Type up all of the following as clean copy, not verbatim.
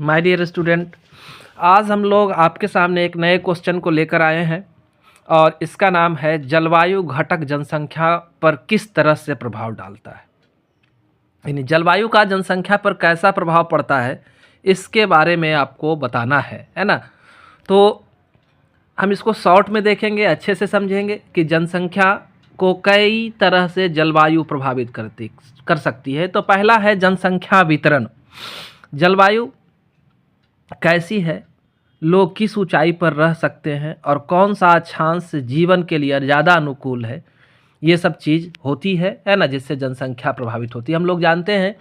My dear student, आज हम लोग आपके सामने एक नए क्वेश्चन को लेकर आए हैं और इसका नाम है जलवायु घटक जनसंख्या पर किस तरह से प्रभाव डालता है। यानी जलवायु का जनसंख्या पर कैसा प्रभाव पड़ता है इसके बारे में आपको बताना है ना। तो हम इसको शॉर्ट में देखेंगे, अच्छे से समझेंगे कि जनसंख्या को कई तरह से जलवायु प्रभावित कर सकती है। तो पहला है जनसंख्या वितरण। जलवायु कैसी है, लोग किस ऊंचाई पर रह सकते हैं और कौन सा अक्षांश जीवन के लिए ज़्यादा अनुकूल है, ये सब चीज़ होती है ना, जिससे जनसंख्या प्रभावित होती है। हम लोग जानते हैं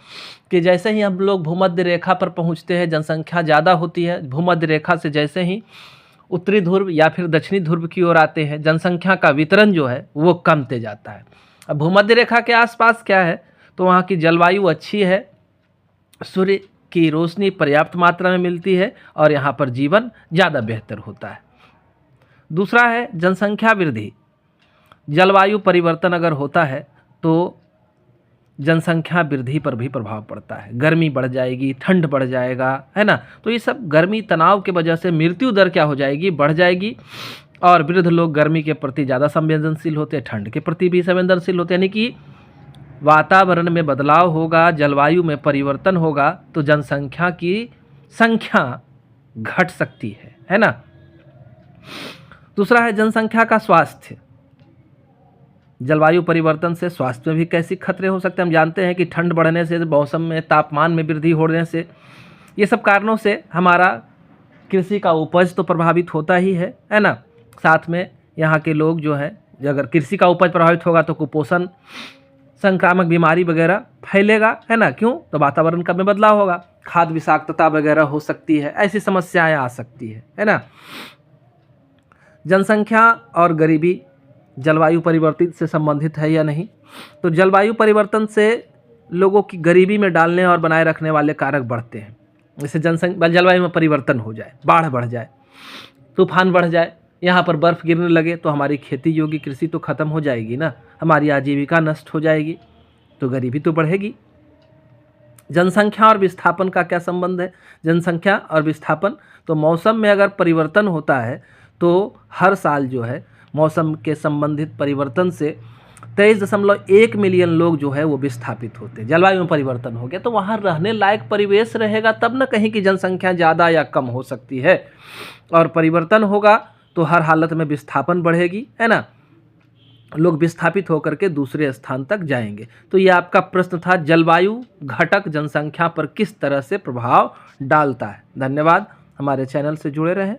कि जैसे ही हम लोग भूमध्य रेखा पर पहुंचते हैं जनसंख्या ज़्यादा होती है। भूमध्य रेखा से जैसे ही उत्तरी ध्रुव या फिर दक्षिणी ध्रुव की ओर आते हैं जनसंख्या का वितरण जो है वो कमते जाता है। अब भूमध्य रेखा के आसपास क्या है, तो वहाँ की जलवायु अच्छी है, सूर्य की रोशनी पर्याप्त मात्रा में मिलती है और यहाँ पर जीवन ज़्यादा बेहतर होता है। दूसरा है जनसंख्या वृद्धि। जलवायु परिवर्तन अगर होता है तो जनसंख्या वृद्धि पर भी प्रभाव पड़ता है। गर्मी बढ़ जाएगी, ठंड बढ़ जाएगा, है ना। तो ये सब गर्मी तनाव की वजह से मृत्यु दर क्या हो जाएगी, बढ़ जाएगी। और वृद्ध लोग गर्मी के प्रति ज़्यादा संवेदनशील होते हैं, ठंड के प्रति भी संवेदनशील होते हैं। यानी कि वातावरण में बदलाव होगा, जलवायु में परिवर्तन होगा तो जनसंख्या की संख्या घट सकती है ना। दूसरा है जनसंख्या का स्वास्थ्य। जलवायु परिवर्तन से स्वास्थ्य में भी कैसी खतरे हो सकते हैं। हम जानते हैं कि ठंड बढ़ने से, मौसम में तापमान में वृद्धि होने से, ये सब कारणों से हमारा कृषि का उपज तो प्रभावित होता ही है ना। साथ में यहाँ के लोग जो है, अगर कृषि का उपज प्रभावित होगा तो कुपोषण, संक्रामक बीमारी वगैरह फैलेगा, है ना। क्यों? तो वातावरण का में बदलाव होगा, खाद विषाक्तता वगैरह हो सकती है, ऐसी समस्याएं आ सकती है ना। जनसंख्या और गरीबी जलवायु परिवर्तन से संबंधित है या नहीं, तो जलवायु परिवर्तन से लोगों की गरीबी में डालने और बनाए रखने वाले कारक बढ़ते हैं। जैसे जलवायु में परिवर्तन हो जाए, बाढ़ बढ़ जाए, तूफान बढ़ जाए, यहाँ पर बर्फ़ गिरने लगे तो हमारी खेती योग्य कृषि तो ख़त्म हो जाएगी ना, हमारी आजीविका नष्ट हो जाएगी, तो गरीबी तो बढ़ेगी। जनसंख्या और विस्थापन का क्या संबंध है? जनसंख्या और विस्थापन, तो मौसम में अगर परिवर्तन होता है तो हर साल जो है मौसम के संबंधित परिवर्तन से 23.1 मिलियन लोग जो है वो विस्थापित होते हैं। जलवायु में परिवर्तन हो गया तो वहाँ रहने लायक परिवेश रहेगा तब न कहीं की जनसंख्या ज़्यादा या कम हो सकती है। और परिवर्तन होगा तो हर हालत में विस्थापन बढ़ेगी, है ना। लोग विस्थापित होकर के दूसरे स्थान तक जाएंगे। तो ये आपका प्रश्न था, जलवायु घटक जनसंख्या पर किस तरह से प्रभाव डालता है। धन्यवाद, हमारे चैनल से जुड़े रहें।